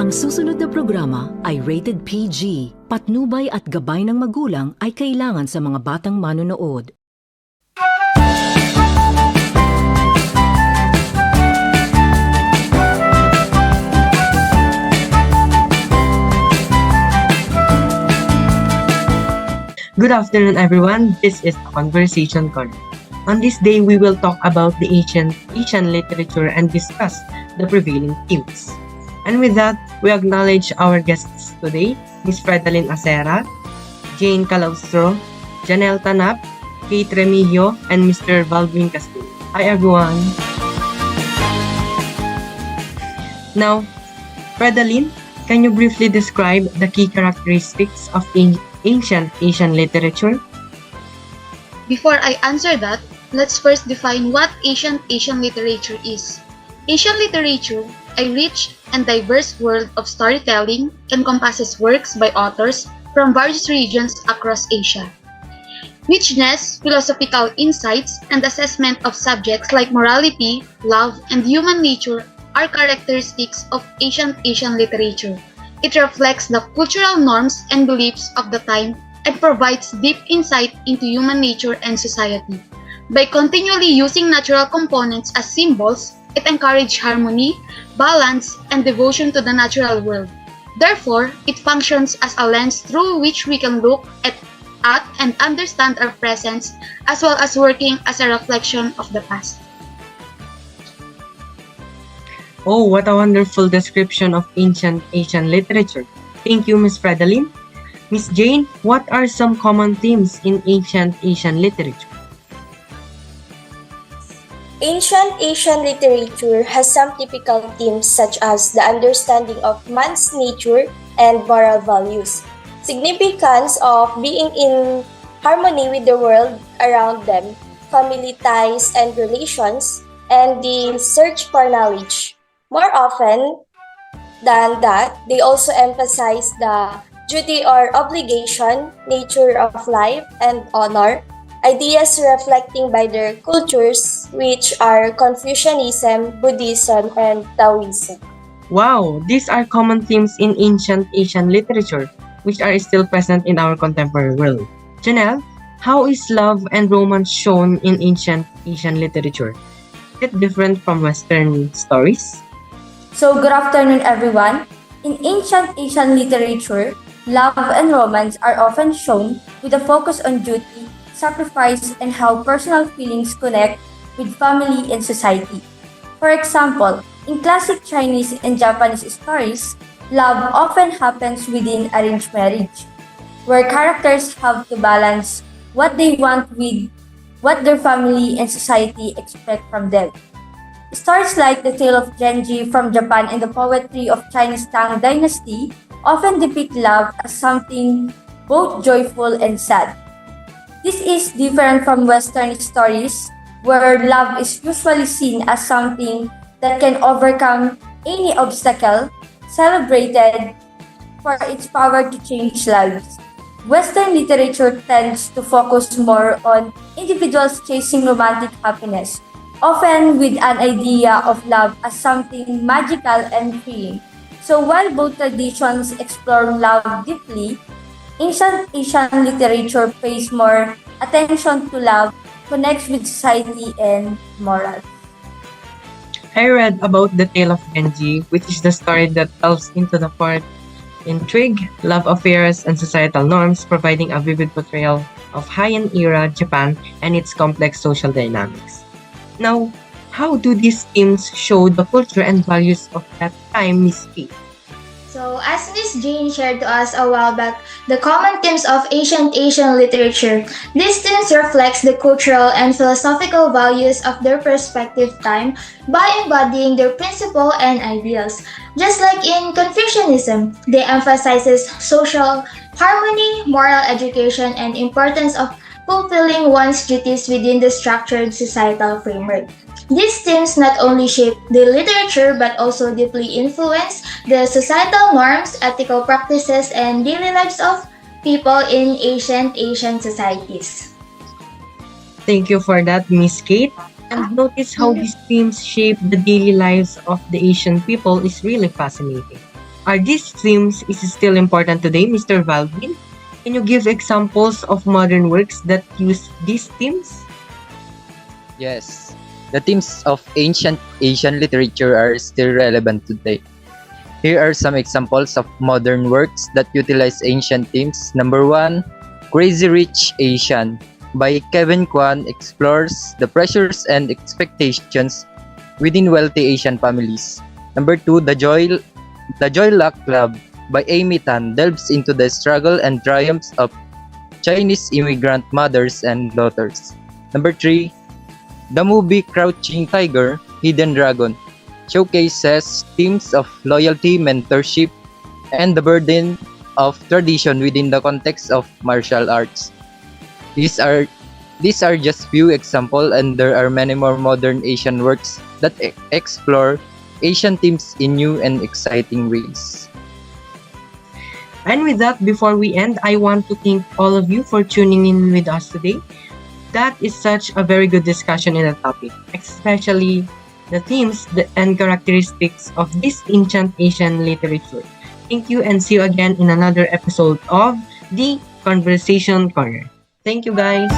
Ang susunod na programa ay rated PG. Patnubay at gabay ng magulang ay kailangan sa mga batang manonood. Good afternoon, everyone. This is the Conversation Corner. On this day, we will talk about the ancient Asian literature and discuss the prevailing themes. And with that, we acknowledge our guests today, Ms. Fredalyn Acera, Jane Calaustro, Janelle Tanap, Kate Remigio, and Mr. Valvin Castillo. Hi, everyone. Now, Fredalyn, can you briefly describe the key characteristics of ancient Asian literature? Before I answer that, let's first define what ancient Asian literature is. Asian literature, a rich and diverse world of storytelling, encompasses works by authors from various regions across Asia. Richness, philosophical insights, and assessment of subjects like morality, love, and human nature are characteristics of ancient Asian literature. It reflects the cultural norms and beliefs of the time and provides deep insight into human nature and society. By continually using natural components as symbols, it encourages harmony, balance, and devotion to the natural world. Therefore, it functions as a lens through which we can look at and understand our present, as well as working as a reflection of the past. Oh, what a wonderful description of ancient Asian literature. Thank you, Ms. Fredalyn. Ms. Jane, what are some common themes in ancient Asian literature? Ancient Asian literature has some typical themes such as the understanding of man's nature and moral values, significance of being in harmony with the world around them, family ties and relations, and the search for knowledge. More often than that, they also emphasize the duty or obligation, nature of life, and honor, ideas reflecting by their cultures, which are Confucianism, Buddhism, and Taoism. Wow, these are common themes in ancient Asian literature, which are still present in our contemporary world. Janelle, how is love and romance shown in ancient Asian literature? Is it different from Western stories? So, good afternoon, everyone. In ancient Asian literature, love and romance are often shown with a focus on duty, sacrifice, and how personal feelings connect with family and society. For example, in classic Chinese and Japanese stories, love often happens within arranged marriage, where characters have to balance what they want with what their family and society expect from them. Stories like the tale of Genji from Japan and the poetry of Chinese Tang Dynasty often depict love as something both joyful and sad. This is different from Western stories, where love is usually seen as something that can overcome any obstacle, celebrated for its power to change lives. Western literature tends to focus more on individuals chasing romantic happiness, often with an idea of love as something magical and freeing. So while both traditions explore love deeply, ancient Asian literature pays more attention to love, connects with society and morals. I read about the tale of Genji, which is the story that delves into the part intrigue, love affairs, and societal norms, providing a vivid portrayal of Heian era Japan and its complex social dynamics. Now, how do these themes show the culture and values of that time, Miss Kate? So, as Miss Jane shared to us a while back, the common themes of ancient Asian literature, these themes reflects the cultural and philosophical values of their respective time by embodying their principles and ideals. Just like in Confucianism, they emphasizes social harmony, moral education, and importance of fulfilling one's duties within the structured societal framework. These themes not only shape the literature but also deeply influence the societal norms, ethical practices, and daily lives of people in ancient Asian societies. Thank you for that, Miss Kate. And notice how these themes shape the daily lives of the Asian people is really fascinating. Are these themes is still important today, Mr. Valvin? Can you give examples of modern works that use these themes? Yes, the themes of ancient Asian literature are still relevant today. Here are some examples of modern works that utilize ancient themes. Number 1, Crazy Rich Asian by Kevin Kwan explores the pressures and expectations within wealthy Asian families. Number 2, The Joy Luck Club by Amy Tan delves into the struggle and triumphs of Chinese immigrant mothers and daughters. Number 3, the movie Crouching Tiger, Hidden Dragon showcases themes of loyalty, mentorship, and the burden of tradition within the context of martial arts. These are just few examples, and there are many more modern Asian works that explore Asian themes in new and exciting ways. And with that, before we end, I want to thank all of you for tuning in with us today. That is such a very good discussion in the topic, especially the themes and characteristics of this ancient Asian literature. Thank you and see you again in another episode of The Conversation Corner. Thank you guys.